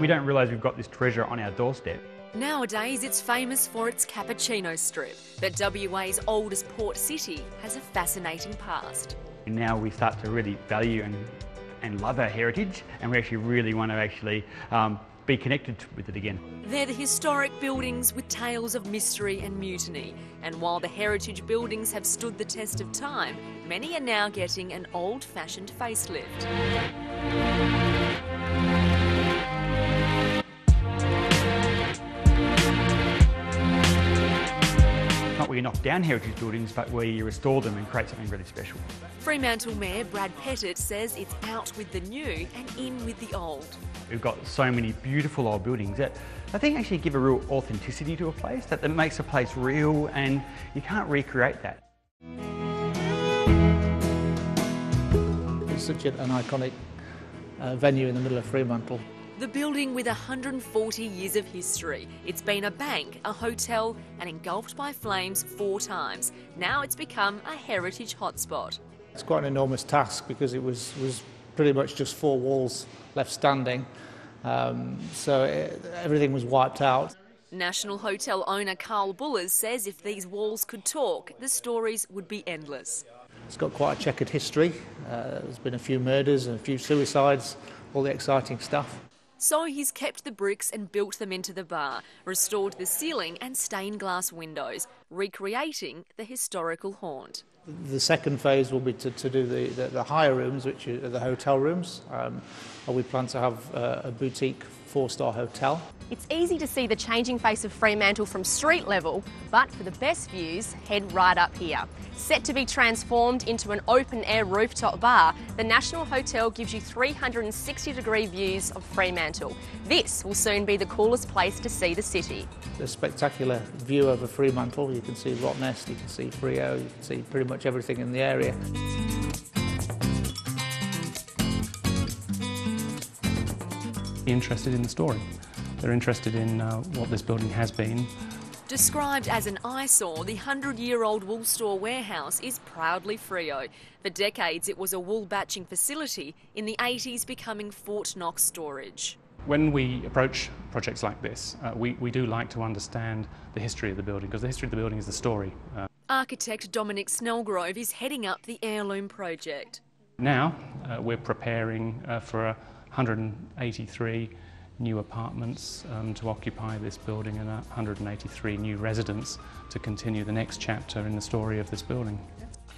we don't realise we've got this treasure on our doorstep. Nowadays, it's famous for its cappuccino strip, but WA's oldest port city has a fascinating past. And now we start to really value and love our heritage, and we actually really want to be connected with it again. They're the historic buildings with tales of mystery and mutiny. And while the heritage buildings have stood the test of time, many are now getting an old-fashioned facelift. Not where you knock down heritage buildings, but where you restore them and create something really special. Fremantle Mayor Brad Pettit says it's out with the new and in with the old. We've got so many beautiful old buildings that I think actually give a real authenticity to a place, that makes a place real, and you can't recreate that. It's such an iconic venue in the middle of Fremantle. The building with 140 years of history. It's been a bank, a hotel, and engulfed by flames 4 times. Now it's become a heritage hotspot. It's quite an enormous task because it was pretty much just 4 walls left standing, everything was wiped out. National Hotel owner Carl Bullers says if these walls could talk, the stories would be endless. It's got quite a chequered history. There's been a few murders and a few suicides, all the exciting stuff. So he's kept the bricks and built them into the bar, restored the ceiling and stained glass windows, recreating the historical haunt. The second phase will be to do the higher rooms, which are the hotel rooms. We plan to have a boutique 4-star hotel. It's easy to see the changing face of Fremantle from street level, but for the best views, head right up here. Set to be transformed into an open-air rooftop bar, the National Hotel gives you 360-degree views of Fremantle. This will soon be the coolest place to see the city. A spectacular view over Fremantle. You can see Rottnest, you can see Freo, you can see pretty much everything in the area. Interested in the story. They're interested in what this building has been. Described as an eyesore, the 100-year-old wool store warehouse is proudly Freo. For decades it was a wool batching facility, in the 80s becoming Fort Knox storage. When we approach projects like this, we do like to understand the history of the building, because the history of the building is the story. Architect Dominic Snellgrove is heading up the Heirloom Project. Now we're preparing for 183 new apartments to occupy this building and 183 new residents to continue the next chapter in the story of this building.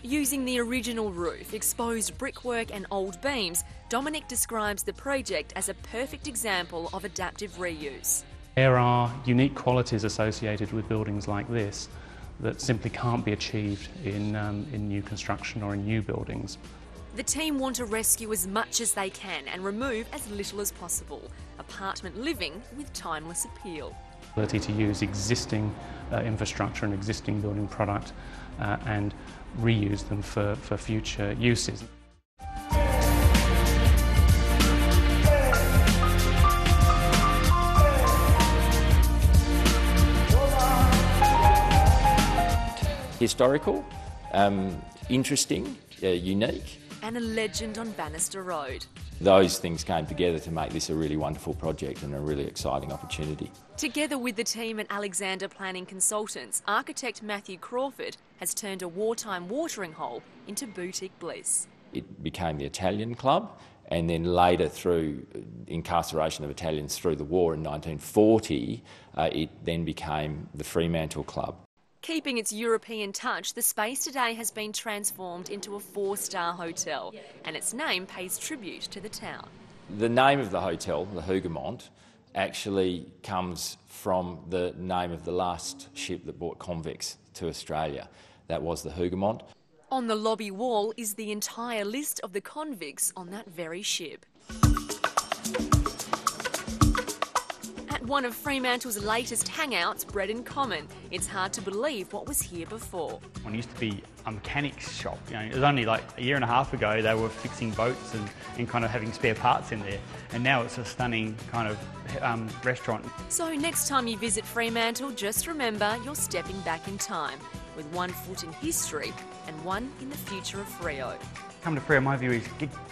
Using the original roof, exposed brickwork and old beams, Dominic describes the project as a perfect example of adaptive reuse. There are unique qualities associated with buildings like this that simply can't be achieved in new construction or in new buildings. The team want to rescue as much as they can and remove as little as possible. Apartment living with timeless appeal. Ability to use existing infrastructure and existing building product and reuse them for future uses. Historical, interesting, unique. And a legend on Bannister Road. Those things came together to make this a really wonderful project and a really exciting opportunity. Together with the team at Alexander Planning Consultants, architect Matthew Crawford has turned a wartime watering hole into boutique bliss. It became the Italian Club, and then later, through incarceration of Italians through the war in 1940, it then became the Fremantle Club. Keeping its European touch, the space today has been transformed into a 4-star hotel, and its name pays tribute to the town. The name of the hotel, the Hougoumont, actually comes from the name of the last ship that brought convicts to Australia. That was the Hougoumont. On the lobby wall is the entire list of the convicts on that very ship. At one of Fremantle's latest hangouts, Bread and Common, it's hard to believe what was here before. It used to be a mechanic's shop. It was only like a year and a half ago they were fixing boats and kind of having spare parts in there. And now it's a stunning kind of restaurant. So next time you visit Fremantle, just remember you're stepping back in time. with 1 foot in history and 1 in the future of Freo. Come to Freo, my view is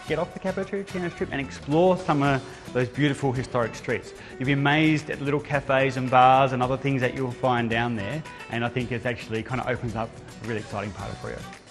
get off the cappuccino strip and explore some of those beautiful historic streets. You'll be amazed at the little cafes and bars and other things that you'll find down there, and I think it actually kind of opens up a really exciting part of Freo.